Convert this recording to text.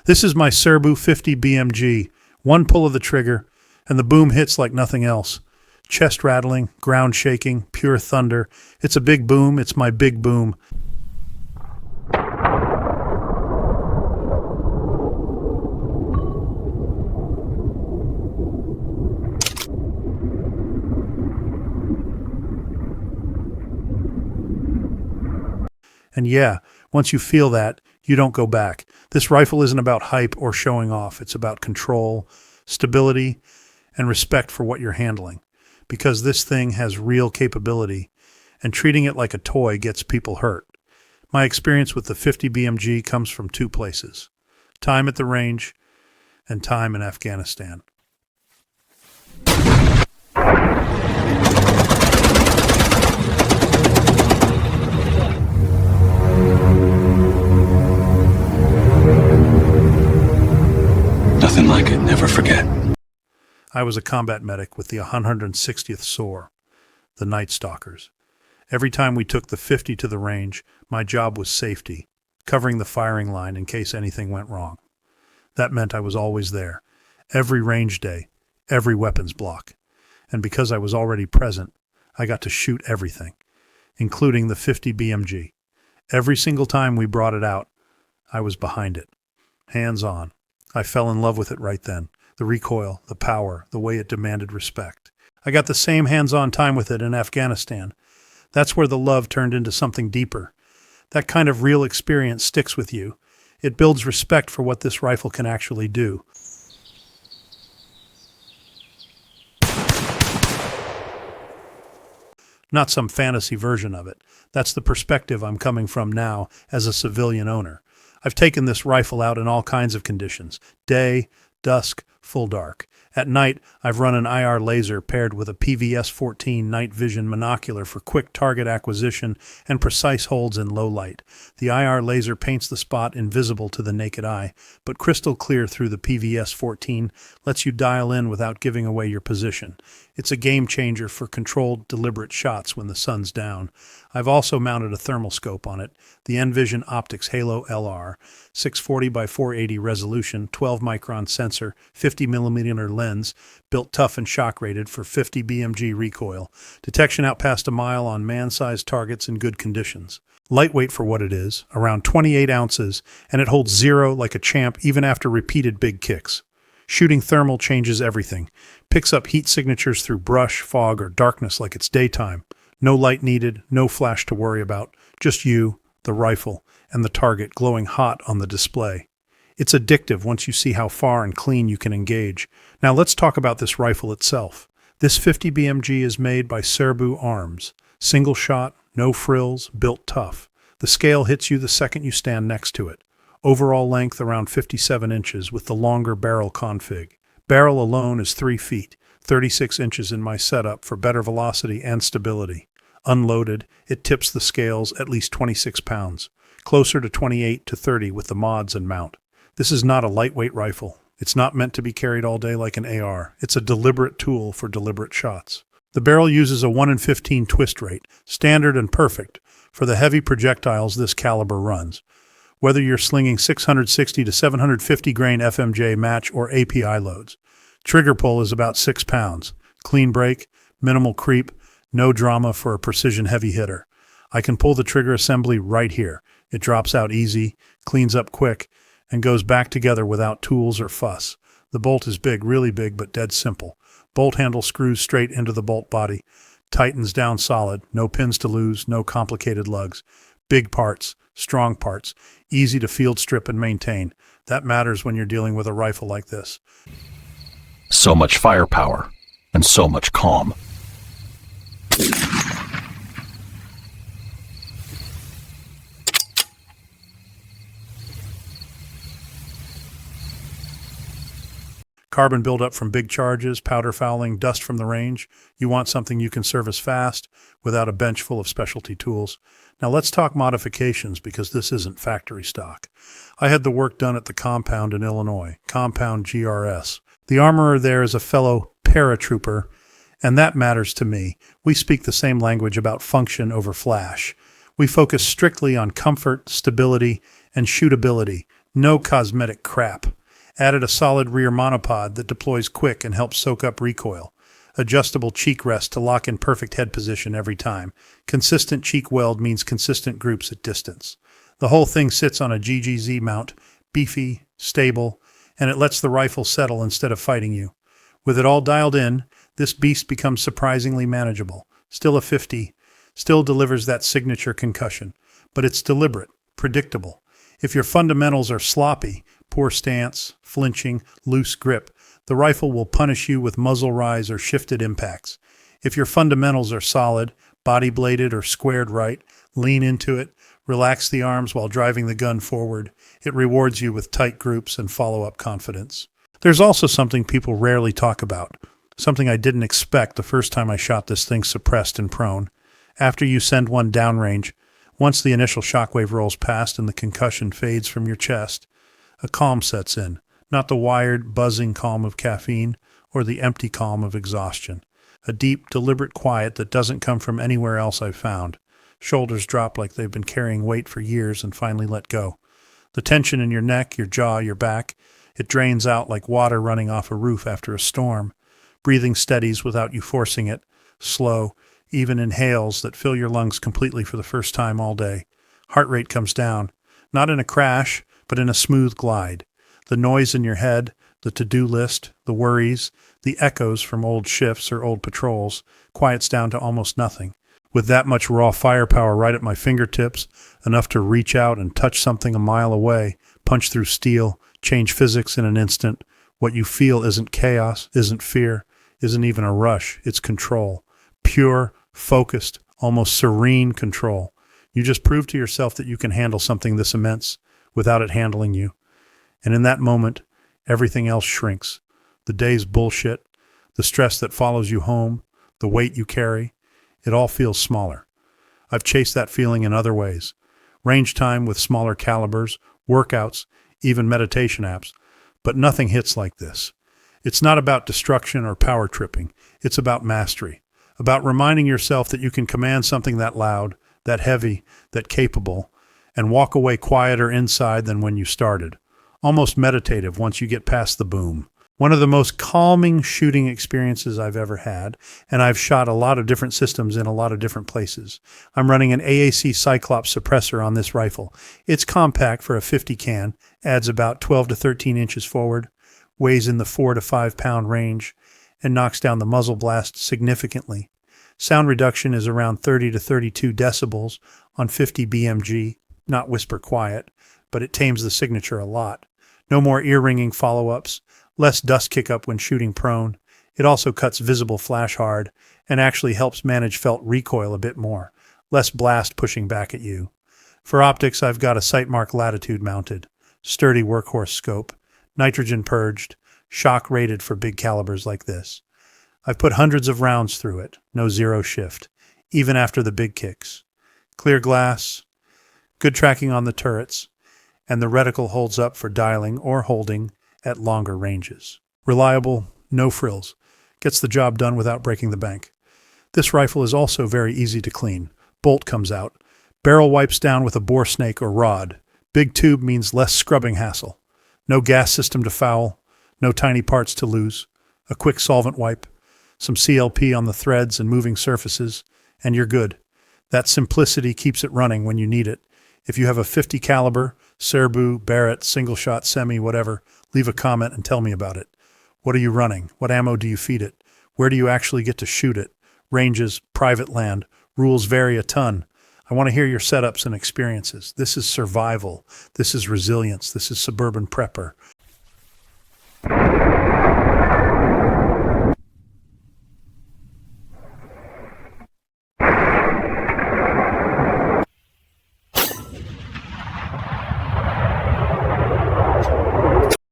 This is my Serbu 50 BMG. One pull of the trigger, and the boom hits like nothing else. Chest rattling, ground shaking, pure thunder. It's a big boom, it's my big boom. And yeah, once you feel that, you don't go back. This rifle isn't about hype or showing off. It's about control, stability, and respect for what you're handling. Because this thing has real capability, and treating it like a toy gets people hurt. My experience with the 50 BMG comes from two places: time at the range and time in Afghanistan. Nothing like it, never forget. I was a combat medic with the 160th SOAR, the Night Stalkers. Every time we took the 50 to the range, my job was safety, covering the firing line in case anything went wrong. That meant I was always there, every range day, every weapons block. And because I was already present, I got to shoot everything, including the 50 BMG. Every single time we brought it out, I was behind it, hands on. I fell in love with it right then. The recoil, the power, the way it demanded respect. I got the same hands-on time with it in Afghanistan. That's where the love turned into something deeper. That kind of real experience sticks with you. It builds respect for what this rifle can actually do. Not some fantasy version of it. That's the perspective I'm coming from now as a civilian owner. I've taken this rifle out in all kinds of conditions: day, dusk, full dark. At night, I've run an IR laser paired with a PVS-14 night vision monocular for quick target acquisition and precise holds in low light. The IR laser paints the spot invisible to the naked eye, but crystal clear through the PVS-14 lets you dial in without giving away your position. It's a game changer for controlled, deliberate shots when the sun's down. I've also mounted a thermal scope on it, the Envision Optics Halo LR, 640 by 480 resolution, 12-micron sensor, 50mm lens, built tough and shock-rated for 50 BMG recoil. Detection out past a mile on man-sized targets in good conditions. Lightweight for what it is, around 28 ounces, and it holds zero like a champ even after repeated big kicks. Shooting thermal changes everything. Picks up heat signatures through brush, fog, or darkness like it's daytime. No light needed, no flash to worry about. Just you, the rifle, and the target glowing hot on the display. It's addictive once you see how far and clean you can engage. Now let's talk about this rifle itself. This 50 BMG is made by Serbu Arms. Single shot, no frills, built tough. The scale hits you the second you stand next to it. Overall length around 57 inches with the longer barrel config. Barrel alone is 3 feet, 36 inches in my setup for better velocity and stability. Unloaded, it tips the scales at least 26 pounds, closer to 28 to 30 with the mods and mount. This is not a lightweight rifle. It's not meant to be carried all day like an AR. It's a deliberate tool for deliberate shots. The barrel uses a 1 in 15 twist rate, standard and perfect for the heavy projectiles this caliber runs. Whether you're slinging 660 to 750 grain FMJ match or API loads. Trigger pull is about 6 pounds. Clean break, minimal creep, no drama for a precision heavy hitter. I can pull the trigger assembly right here. It drops out easy, cleans up quick, and goes back together without tools or fuss. The bolt is big, really big, but dead simple. Bolt handle screws straight into the bolt body. Tightens down solid, no pins to lose, no complicated lugs. Big parts, strong parts, easy to field strip and maintain. That matters when you're dealing with a rifle like this. So much firepower, and so much calm. Carbon buildup from big charges, powder fouling, dust from the range. You want something you can service fast without a bench full of specialty tools. Now let's talk modifications because this isn't factory stock. I had the work done at the compound in Illinois, Compound GRS. The armorer there is a fellow paratrooper, and that matters to me. We speak the same language about function over flash. We focus strictly on comfort, stability, and shootability. No cosmetic crap. Added a solid rear monopod that deploys quick and helps soak up recoil. Adjustable cheek rest to lock in perfect head position every time. Consistent cheek weld means consistent groups at distance. The whole thing sits on a GGZ mount, beefy, stable, and it lets the rifle settle instead of fighting you. With it all dialed in, this beast becomes surprisingly manageable. Still a 50, still delivers that signature concussion, but it's deliberate, predictable. If your fundamentals are sloppy, poor stance, flinching, loose grip, the rifle will punish you with muzzle rise or shifted impacts. If your fundamentals are solid, body bladed or squared right, lean into it, relax the arms while driving the gun forward. It rewards you with tight groups and follow-up confidence. There's also something people rarely talk about, something I didn't expect the first time I shot this thing suppressed and prone. After you send one downrange, once the initial shockwave rolls past and the concussion fades from your chest, a calm sets in, not the wired, buzzing calm of caffeine or the empty calm of exhaustion. A deep, deliberate quiet that doesn't come from anywhere else I've found. Shoulders drop like they've been carrying weight for years and finally let go. The tension in your neck, your jaw, your back, it drains out like water running off a roof after a storm. Breathing steadies without you forcing it, slow, even inhales that fill your lungs completely for the first time all day. Heart rate comes down, not in a crash, but in a smooth glide. The noise in your head, the to-do list, the worries, the echoes from old shifts or old patrols, quiets down to almost nothing. With that much raw firepower right at my fingertips, enough to reach out and touch something a mile away, punch through steel, change physics in an instant, what you feel isn't chaos, isn't fear, isn't even a rush, it's control. Pure, focused, almost serene control. You just prove to yourself that you can handle something this immense without it handling you. And in that moment, everything else shrinks. The day's bullshit, the stress that follows you home, the weight you carry, it all feels smaller. I've chased that feeling in other ways. Range time with smaller calibers, workouts, even meditation apps, but nothing hits like this. It's not about destruction or power tripping. It's about mastery, about reminding yourself that you can command something that loud, that heavy, that capable, and walk away quieter inside than when you started. Almost meditative once you get past the boom. One of the most calming shooting experiences I've ever had, and I've shot a lot of different systems in a lot of different places. I'm running an AAC Cyclops suppressor on this rifle. It's compact for a 50 can, adds about 12 to 13 inches forward, weighs in the 4 to 5 pound range, and knocks down the muzzle blast significantly. Sound reduction is around 30 to 32 decibels on 50 BMG, not whisper quiet, but it tames the signature a lot. No more ear-ringing follow-ups, less dust kick-up when shooting prone. It also cuts visible flash hard and actually helps manage felt recoil a bit more, less blast pushing back at you. For optics, I've got a Sightmark Latitude mounted, sturdy workhorse scope, nitrogen purged, shock rated for big calibers like this. I've put hundreds of rounds through it, no zero shift, even after the big kicks. Clear glass, good tracking on the turrets, and the reticle holds up for dialing or holding at longer ranges. Reliable, no frills, gets the job done without breaking the bank. This rifle is also very easy to clean. Bolt comes out. Barrel wipes down with a bore snake or rod. Big tube means less scrubbing hassle. No gas system to foul, no tiny parts to lose. A quick solvent wipe, some CLP on the threads and moving surfaces, and you're good. That simplicity keeps it running when you need it. If you have a 50 caliber, Serbu, Barrett, single shot, semi, whatever, leave a comment and tell me about it. What are you running? What ammo do you feed it? Where do you actually get to shoot it? Ranges, private land, rules vary a ton. I want to hear your setups and experiences. This is survival. This is resilience. This is suburban prepper.